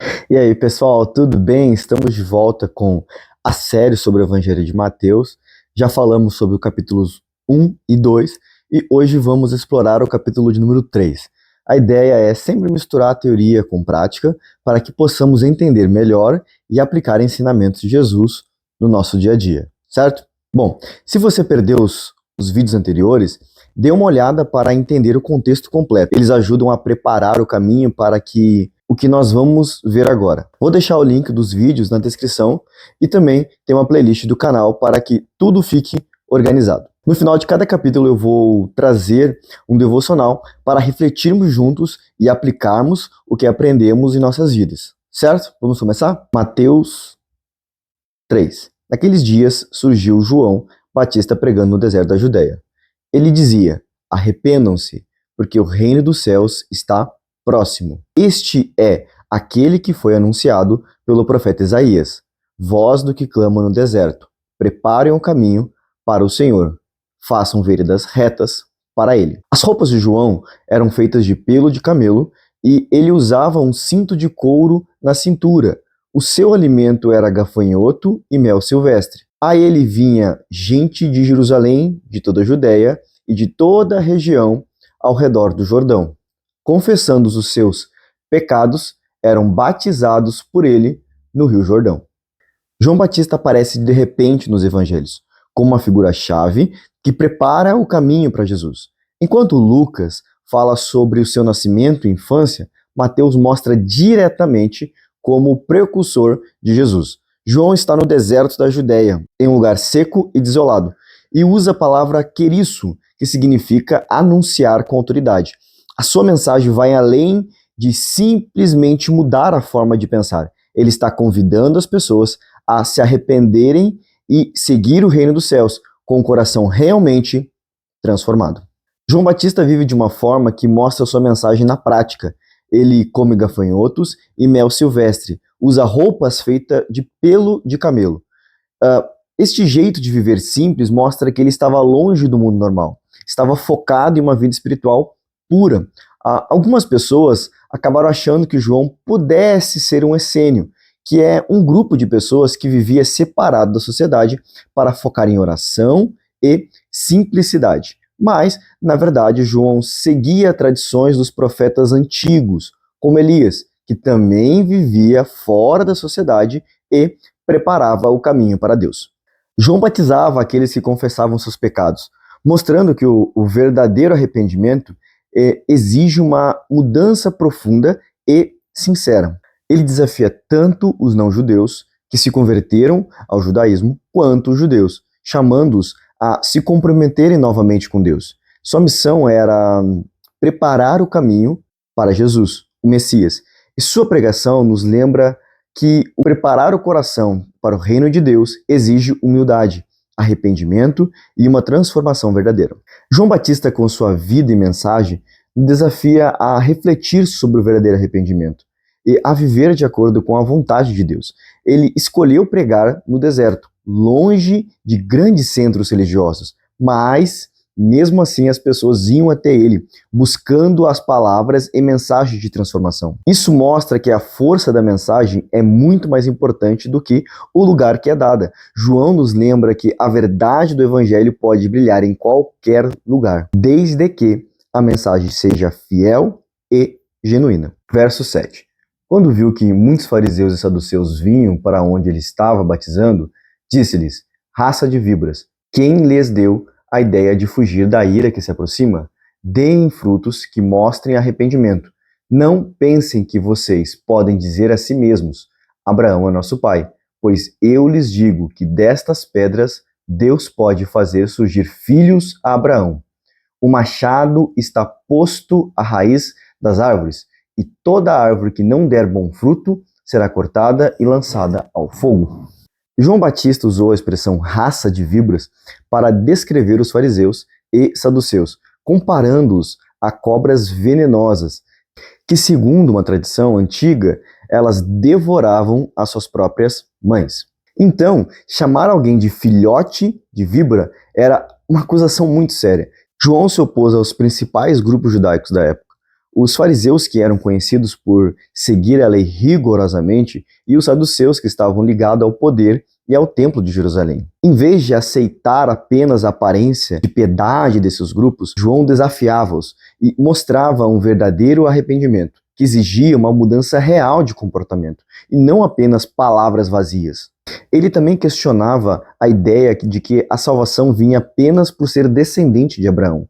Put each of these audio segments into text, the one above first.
E aí, pessoal, tudo bem? Estamos de volta com a série sobre o Evangelho de Mateus. Já falamos sobre o capítulos 1 e 2 e hoje vamos explorar o capítulo de número 3. A ideia é sempre misturar a teoria com prática para que possamos entender melhor e aplicar ensinamentos de Jesus no nosso dia a dia, certo? Bom, se você perdeu os vídeos anteriores, dê uma olhada para entender o contexto completo. Eles ajudam a preparar o caminho para o que nós vamos ver agora. Vou deixar o link dos vídeos na descrição e também tem uma playlist do canal para que tudo fique organizado. No final de cada capítulo eu vou trazer um devocional para refletirmos juntos e aplicarmos o que aprendemos em nossas vidas. Certo? Vamos começar? Mateus 3. Naqueles dias surgiu João Batista pregando no deserto da Judéia. Ele dizia: arrependam-se, porque o reino dos céus está próximo. Este é aquele que foi anunciado pelo profeta Isaías. Voz do que clama no deserto: preparem o caminho para o Senhor, façam veredas retas para ele. As roupas de João eram feitas de pelo de camelo e ele usava um cinto de couro na cintura. O seu alimento era gafanhoto e mel silvestre. A ele vinha gente de Jerusalém, de toda a Judéia e de toda a região ao redor do Jordão. Confessando os seus pecados, eram batizados por ele no Rio Jordão. João Batista aparece de repente nos evangelhos, como uma figura-chave que prepara o caminho para Jesus. Enquanto Lucas fala sobre o seu nascimento e infância, Mateus mostra diretamente como o precursor de Jesus. João está no deserto da Judéia, em um lugar seco e desolado, e usa a palavra querisso, que significa anunciar com autoridade. A sua mensagem vai além de simplesmente mudar a forma de pensar. Ele está convidando as pessoas a se arrependerem e seguir o reino dos céus com o coração realmente transformado. João Batista vive de uma forma que mostra sua mensagem na prática. Ele come gafanhotos e mel silvestre, usa roupas feitas de pelo de camelo. Este jeito de viver simples mostra que ele estava longe do mundo normal, estava focado em uma vida espiritual pura. Algumas pessoas acabaram achando que João pudesse ser um essênio, que é um grupo de pessoas que vivia separado da sociedade para focar em oração e simplicidade. Mas, na verdade, João seguia tradições dos profetas antigos, como Elias, que também vivia fora da sociedade e preparava o caminho para Deus. João batizava aqueles que confessavam seus pecados, mostrando que o verdadeiro arrependimento exige uma mudança profunda e sincera. Ele desafia tanto os não-judeus, que se converteram ao judaísmo, quanto os judeus, chamando-os a se comprometerem novamente com Deus. Sua missão era preparar o caminho para Jesus, o Messias. E sua pregação nos lembra que o preparar o coração para o reino de Deus exige humildade, arrependimento e uma transformação verdadeira. João Batista, com sua vida e mensagem, desafia a refletir sobre o verdadeiro arrependimento e a viver de acordo com a vontade de Deus. Ele escolheu pregar no deserto, longe de grandes centros religiosos, mas mesmo assim as pessoas iam até ele, buscando as palavras e mensagens de transformação. Isso mostra que a força da mensagem é muito mais importante do que o lugar que é dada. João nos lembra que a verdade do evangelho pode brilhar em qualquer lugar, desde que a mensagem seja fiel e genuína. Verso 7. Quando viu que muitos fariseus e saduceus vinham para onde ele estava batizando, disse-lhes: raça de víboras, quem lhes deu a ideia de fugir da ira que se aproxima? Deem frutos que mostrem arrependimento. Não pensem que vocês podem dizer a si mesmos: Abraão é nosso pai, pois eu lhes digo que destas pedras Deus pode fazer surgir filhos a Abraão. O machado está posto à raiz das árvores, e toda árvore que não der bom fruto será cortada e lançada ao fogo. João Batista usou a expressão raça de víboras para descrever os fariseus e saduceus, comparando-os a cobras venenosas, que, segundo uma tradição antiga, elas devoravam as suas próprias mães. Então, chamar alguém de filhote de víbora era uma acusação muito séria. João se opôs aos principais grupos judaicos da época, os fariseus, que eram conhecidos por seguir a lei rigorosamente, e os saduceus, que estavam ligados ao poder e ao templo de Jerusalém. Em vez de aceitar apenas a aparência de piedade desses grupos, João desafiava-os e mostrava um verdadeiro arrependimento, que exigia uma mudança real de comportamento, e não apenas palavras vazias. Ele também questionava a ideia de que a salvação vinha apenas por ser descendente de Abraão.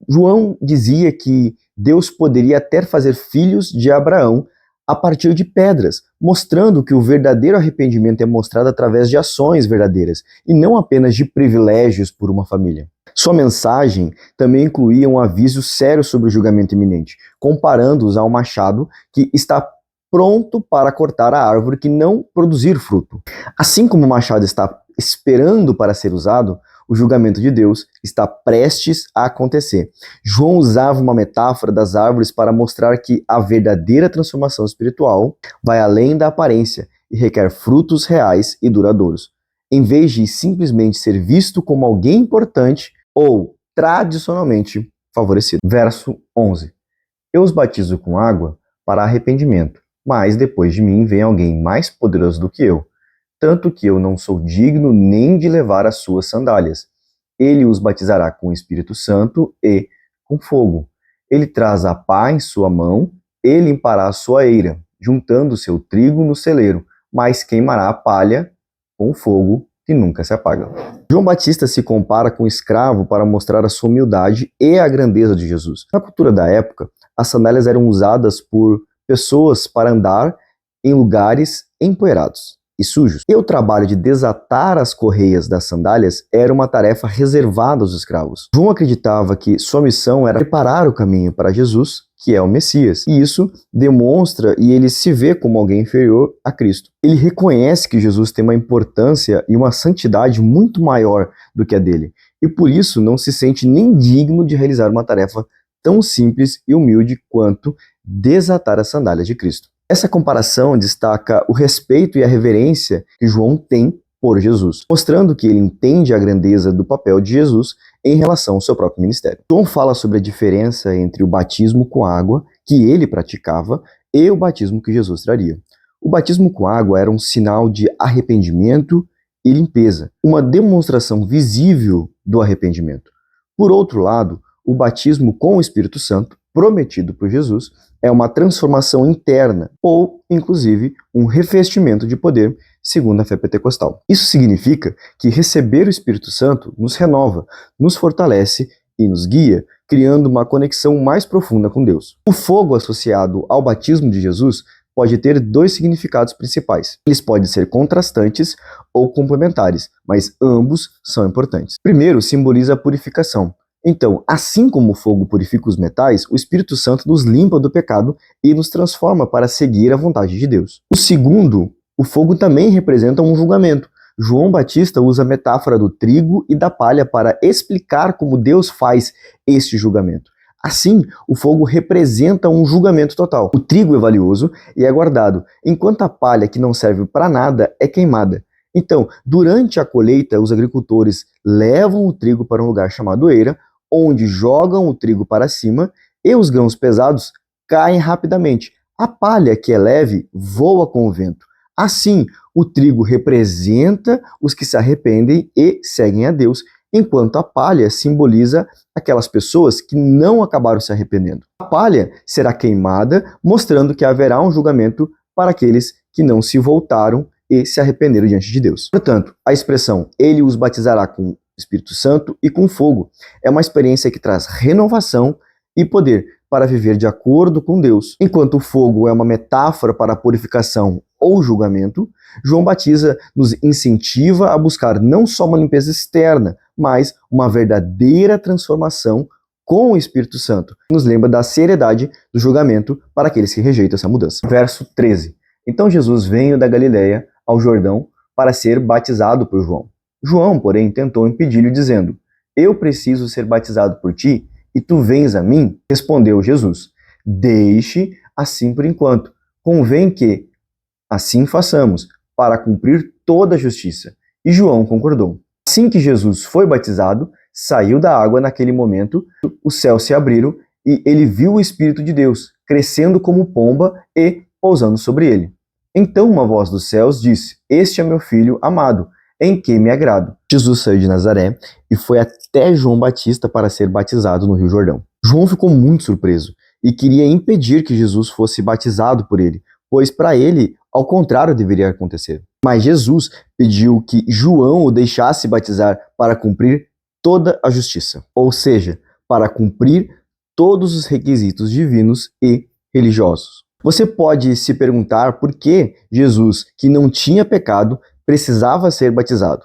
João dizia que Deus poderia até fazer filhos de Abraão a partir de pedras, mostrando que o verdadeiro arrependimento é mostrado através de ações verdadeiras, e não apenas de privilégios por uma família. Sua mensagem também incluía um aviso sério sobre o julgamento iminente, comparando-os ao machado que está pronto para cortar a árvore que não produzir fruto. Assim como o machado está esperando para ser usado, o julgamento de Deus está prestes a acontecer. João usava uma metáfora das árvores para mostrar que a verdadeira transformação espiritual vai além da aparência e requer frutos reais e duradouros, em vez de simplesmente ser visto como alguém importante ou tradicionalmente favorecido. Verso 11. Eu os batizo com água para arrependimento, mas depois de mim vem alguém mais poderoso do que eu, tanto que eu não sou digno nem de levar as suas sandálias. Ele os batizará com o Espírito Santo e com fogo. Ele traz a pá em sua mão e limpará a sua eira, juntando o seu trigo no celeiro, mas queimará a palha com o fogo que nunca se apaga. João Batista se compara com um escravo para mostrar a sua humildade e a grandeza de Jesus. Na cultura da época, as sandálias eram usadas por pessoas para andar em lugares empoeirados e sujos. E o trabalho de desatar as correias das sandálias era uma tarefa reservada aos escravos. João acreditava que sua missão era preparar o caminho para Jesus, que é o Messias. E isso demonstra e ele se vê como alguém inferior a Cristo. Ele reconhece que Jesus tem uma importância e uma santidade muito maior do que a dele. E por isso não se sente nem digno de realizar uma tarefa tão simples e humilde quanto desatar as sandálias de Cristo. Essa comparação destaca o respeito e a reverência que João tem por Jesus, mostrando que ele entende a grandeza do papel de Jesus em relação ao seu próprio ministério. João fala sobre a diferença entre o batismo com água que ele praticava e o batismo que Jesus traria. O batismo com água era um sinal de arrependimento e limpeza, uma demonstração visível do arrependimento. Por outro lado, o batismo com o Espírito Santo, prometido por Jesus, é uma transformação interna ou, inclusive, um revestimento de poder, segundo a fé pentecostal. Isso significa que receber o Espírito Santo nos renova, nos fortalece e nos guia, criando uma conexão mais profunda com Deus. O fogo associado ao batismo de Jesus pode ter dois significados principais. Eles podem ser contrastantes ou complementares, mas ambos são importantes. Primeiro, simboliza a purificação. Então, assim como o fogo purifica os metais, o Espírito Santo nos limpa do pecado e nos transforma para seguir a vontade de Deus. O segundo, o fogo também representa um julgamento. João Batista usa a metáfora do trigo e da palha para explicar como Deus faz este julgamento. Assim, o fogo representa um julgamento total. O trigo é valioso e é guardado, enquanto a palha, que não serve para nada, é queimada. Então, durante a colheita, os agricultores levam o trigo para um lugar chamado eira, onde jogam o trigo para cima e os grãos pesados caem rapidamente. A palha, que é leve, voa com o vento. Assim, o trigo representa os que se arrependem e seguem a Deus, enquanto a palha simboliza aquelas pessoas que não acabaram se arrependendo. A palha será queimada, mostrando que haverá um julgamento para aqueles que não se voltaram e se arrependeram diante de Deus. Portanto, a expressão "ele os batizará com Espírito Santo e com fogo" é uma experiência que traz renovação e poder para viver de acordo com Deus. Enquanto o fogo é uma metáfora para a purificação ou julgamento, João Batista nos incentiva a buscar não só uma limpeza externa, mas uma verdadeira transformação com o Espírito Santo. Nos lembra da seriedade do julgamento para aqueles que rejeitam essa mudança. Verso 13. Então Jesus veio da Galileia ao Jordão para ser batizado por João. João, porém, tentou impedir-lhe, dizendo: "Eu preciso ser batizado por ti, e tu vens a mim?" Respondeu Jesus: "Deixe assim por enquanto. Convém que assim façamos, para cumprir toda a justiça." E João concordou. Assim que Jesus foi batizado, saiu da água. Naquele momento, os céus se abriram e ele viu o Espírito de Deus crescendo como pomba e pousando sobre ele. Então uma voz dos céus disse: Este é meu filho amado, em quem me agrado. Jesus saiu de Nazaré e foi até João Batista para ser batizado no Rio Jordão. João ficou muito surpreso e queria impedir que Jesus fosse batizado por ele, pois para ele, ao contrário, deveria acontecer. Mas Jesus pediu que João o deixasse batizar para cumprir toda a justiça, ou seja, para cumprir todos os requisitos divinos e religiosos. Você pode se perguntar por que Jesus, que não tinha pecado, precisava ser batizado.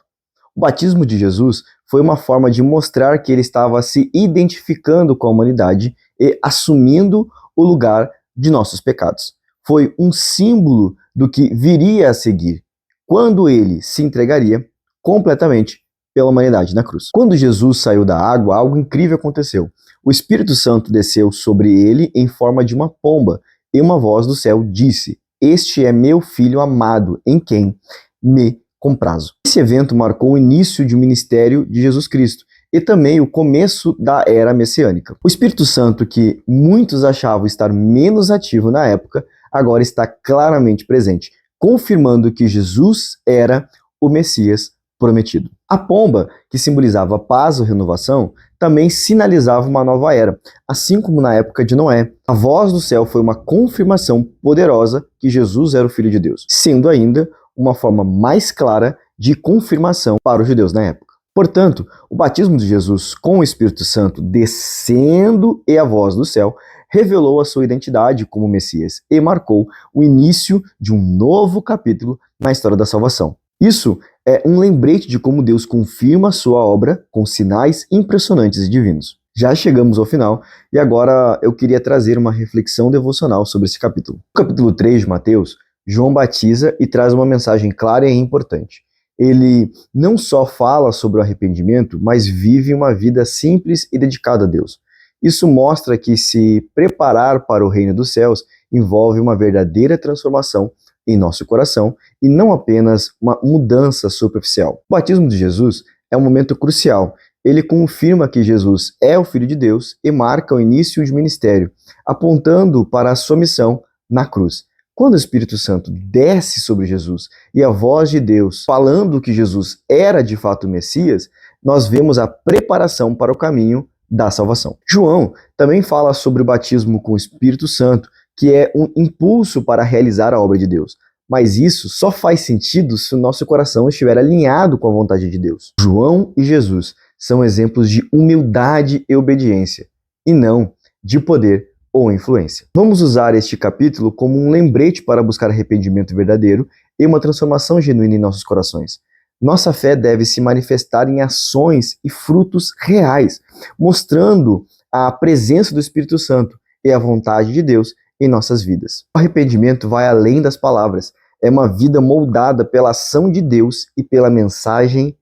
O batismo de Jesus foi uma forma de mostrar que ele estava se identificando com a humanidade e assumindo o lugar de nossos pecados. Foi um símbolo do que viria a seguir, quando ele se entregaria completamente pela humanidade na cruz. Quando Jesus saiu da água, algo incrível aconteceu. O Espírito Santo desceu sobre ele em forma de uma pomba, e uma voz do céu disse: Este é meu filho amado, em quem me comprazo. Esse evento marcou o início do ministério de Jesus Cristo e também o começo da era messiânica. O Espírito Santo, que muitos achavam estar menos ativo na época, agora está claramente presente, confirmando que Jesus era o Messias prometido. A pomba, que simbolizava paz ou renovação, também sinalizava uma nova era, assim como na época de Noé. A voz do céu foi uma confirmação poderosa que Jesus era o Filho de Deus, sendo ainda uma forma mais clara de confirmação para os judeus na época. Portanto, o batismo de Jesus com o Espírito Santo descendo e a voz do céu revelou a sua identidade como Messias e marcou o início de um novo capítulo na história da salvação. Isso é um lembrete de como Deus confirma a sua obra com sinais impressionantes e divinos. Já chegamos ao final e agora eu queria trazer uma reflexão devocional sobre esse capítulo. No capítulo 3 de Mateus, João batiza e traz uma mensagem clara e importante. Ele não só fala sobre o arrependimento, mas vive uma vida simples e dedicada a Deus. Isso mostra que se preparar para o reino dos céus envolve uma verdadeira transformação em nosso coração e não apenas uma mudança superficial. O batismo de Jesus é um momento crucial. Ele confirma que Jesus é o Filho de Deus e marca o início do ministério, apontando para a sua missão na cruz. Quando o Espírito Santo desce sobre Jesus e a voz de Deus falando que Jesus era de fato o Messias, nós vemos a preparação para o caminho da salvação. João também fala sobre o batismo com o Espírito Santo, que é um impulso para realizar a obra de Deus. Mas isso só faz sentido se o nosso coração estiver alinhado com a vontade de Deus. João e Jesus são exemplos de humildade e obediência, e não de poder ou influência. Vamos usar este capítulo como um lembrete para buscar arrependimento verdadeiro e uma transformação genuína em nossos corações. Nossa fé deve se manifestar em ações e frutos reais, mostrando a presença do Espírito Santo e a vontade de Deus em nossas vidas. O arrependimento vai além das palavras, é uma vida moldada pela ação de Deus e pela mensagem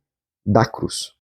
da cruz.